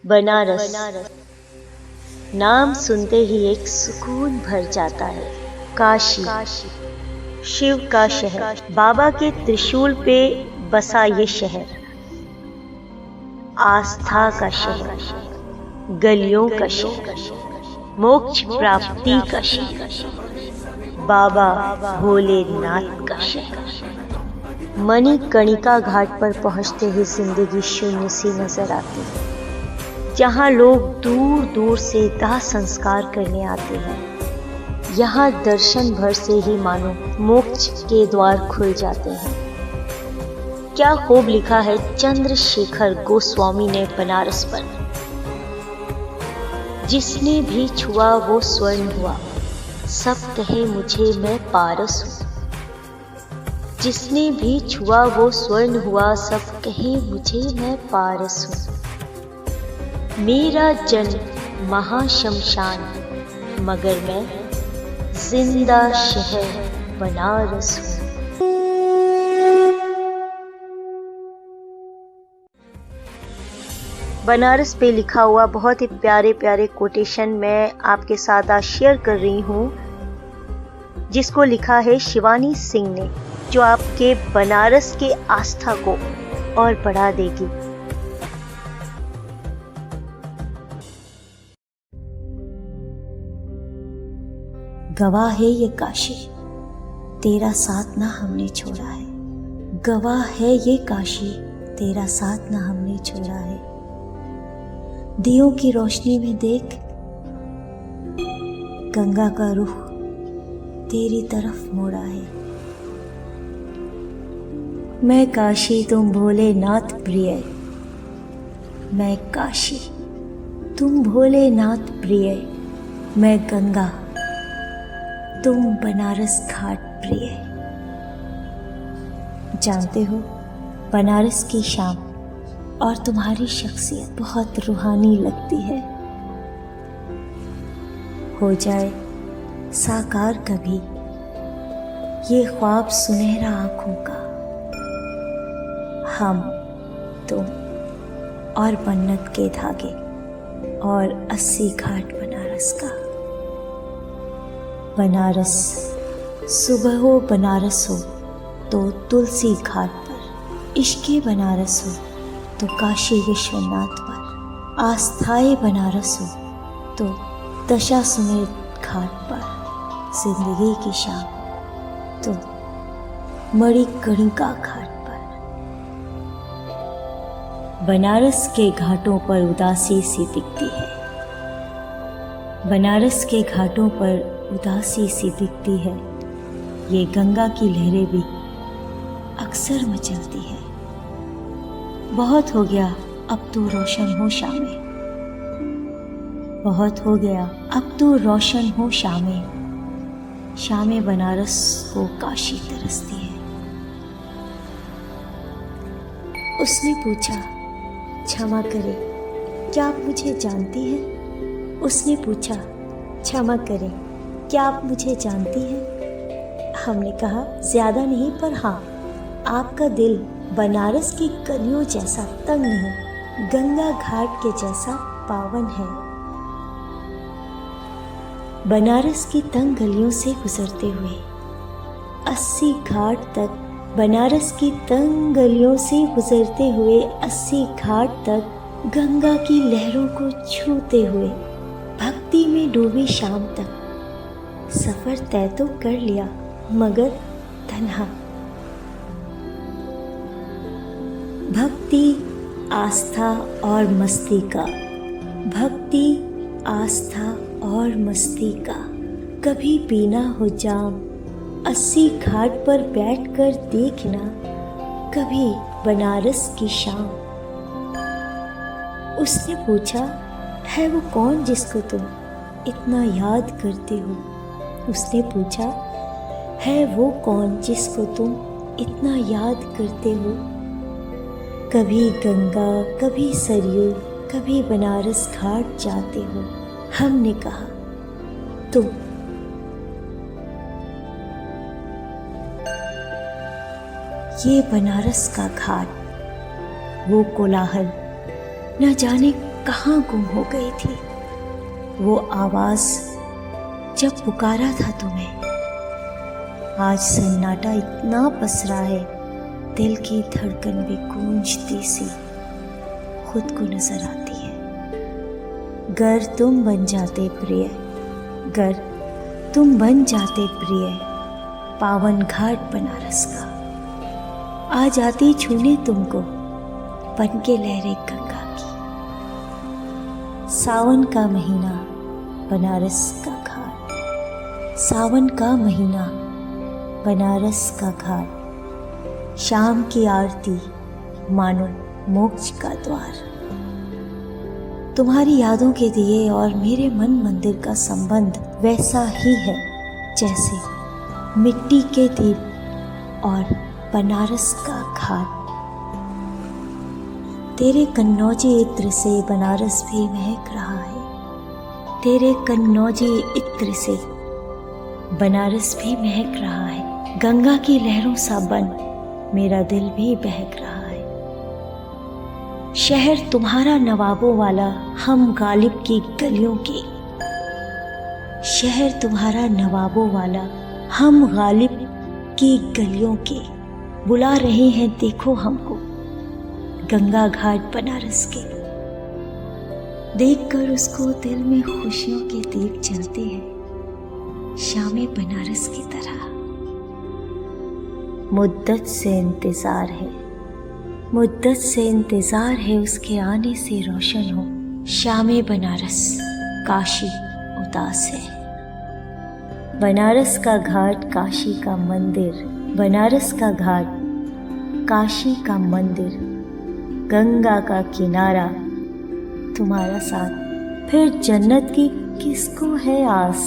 बनारस नाम सुनते ही एक सुकून भर जाता है। काशी शिव का शहर, बाबा के त्रिशूल पे बसा ये शहर, आस्था का शहर, गलियों का शहर, मोक्ष प्राप्ति का शहर, बाबा भोलेनाथ का शहर। मणिकर्णिका घाट पर पहुंचते ही जिंदगी शून्य सी नजर आती है। जहाँ लोग दूर दूर से दाह संस्कार करने आते हैं, यहाँ दर्शन भर से ही मानो मोक्ष के द्वार खुल जाते हैं। क्या खूब लिखा है चंद्रशेखर गोस्वामी ने बनारस पर। जिसने भी छुआ वो स्वर्ण हुआ, सब कहे मुझे मैं पारस हूँ। जिसने भी छुआ वो स्वर्ण हुआ, सब कहे मुझे मैं पारस हूँ। मेरा जन्म महाशमशान, मगर मैं जिंदा शहर बनारस हूँ। बनारस पे लिखा हुआ बहुत ही प्यारे प्यारे कोटेशन मैं आपके साथ आज शेयर कर रही हूँ, जिसको लिखा है शिवानी सिंह ने, जो आपके बनारस के आस्था को और बढ़ा देगी। गवाह है ये काशी, तेरा साथ ना हमने छोड़ा है। गवाह है ये काशी, तेरा साथ ना हमने छोड़ा है। दियों की रोशनी में देख, गंगा का रुख तेरी तरफ मोड़ा है। मैं काशी तुम भोलेनाथ प्रिय, मैं काशी तुम भोलेनाथ प्रिय, मैं गंगा तुम बनारस घाट प्रिय। जानते हो, बनारस की शाम और तुम्हारी शख्सियत बहुत रूहानी लगती है। हो जाए साकार कभी ये ख्वाब सुनहरा आंखों का, हम तुम और मन्नत के धागे और 80 घाट बनारस का। बनारस सुबह हो बनारस हो तो तुलसी घाट पर, इश्क़े बनारस हो तो काशी विश्वनाथ पर, आस्थाए बनारस हो तो दशाश्वमेध घाट पर, जिंदगी की शाम तो मणिकर्णिका घाट पर। बनारस के घाटों पर उदासी सी दिखती है, बनारस के घाटों पर उदासी सी दिखती है। ये गंगा की लहरें भी अक्सर मचलती है। बहुत हो गया अब तो रोशन हो शामें, बहुत हो गया अब तो रोशन हो शामें, शामें बनारस को काशी तरसती है। उसने पूछा, क्षमा करे क्या आप मुझे जानती हैं? उसने पूछा, क्षमा करें क्या आप मुझे जानती हैं? हमने कहा, ज्यादा नहीं पर हाँ, आपका दिल बनारस की गलियों जैसा तंग नहीं, गंगा घाट के जैसा पावन है। बनारस की तंग गलियों से गुजरते हुए 80 घाट तक, बनारस की तंग गलियों से गुजरते हुए 80 घाट तक, गंगा की लहरों को छूते हुए भक्ति में डूबी शाम तक, सफर तय तो कर लिया मगर तन्हा। भक्ति आस्था और मस्ती का, भक्ति आस्था और मस्ती का, कभी पीना हो जाम 80 घाट पर बैठकर देखना, कभी बनारस की शाम। उसने पूछा, है वो कौन जिसको तुम इतना याद करते हो? उसने पूछा, है वो कौन जिसको तुम इतना याद करते हो? कभी गंगा, कभी सरयू, कभी बनारस घाट जाते हो। हमने कहा, तुम। ये बनारस का घाट, वो कोलाहल, न जाने कहाँ गुम हो गई थी? वो आवाज जब पुकारा था तुम्हें। आज सन्नाटा इतना पसरा है, दिल की धड़कन भी गूंजती सी खुद को नजर आती है। गर तुम बन जाते प्रिय, गर तुम बन जाते प्रिय, पावन घाट बनारस का आ जाती छूने तुमको, बन के लहरे गंगा की। सावन का महीना बनारस का घाट, सावन का महीना बनारस का घाट, शाम की आरती मानो मोक्ष का द्वार। तुम्हारी यादों के दिए और मेरे मन मंदिर का संबंध वैसा ही है जैसे मिट्टी के दीप और बनारस का घाट। तेरे कन्नौजी इत्र से बनारस भी महक रहा है, तेरे कन्नौजी इत्र से बनारस भी महक रहा है। गंगा की लहरों सा बन मेरा दिल भी बहक रहा है। शहर तुम्हारा नवाबों वाला, हम गालिब की गलियों के। शहर तुम्हारा नवाबों वाला, हम गालिब की गलियों के। बुला रहे हैं देखो हमको गंगा घाट बनारस के। देखकर उसको दिल में खुशियों के दीप जलते हैं, शामे बनारस की तरह। मुद्दत से इंतजार है, मुद्दत से इंतजार है उसके आने से रोशन हो। शामे बनारस काशी उदास है। बनारस का घाट काशी का मंदिर, बनारस का घाट काशी का मंदिर, गंगा का किनारा तुम्हारा साथ, फिर जन्नत की किसको है आस।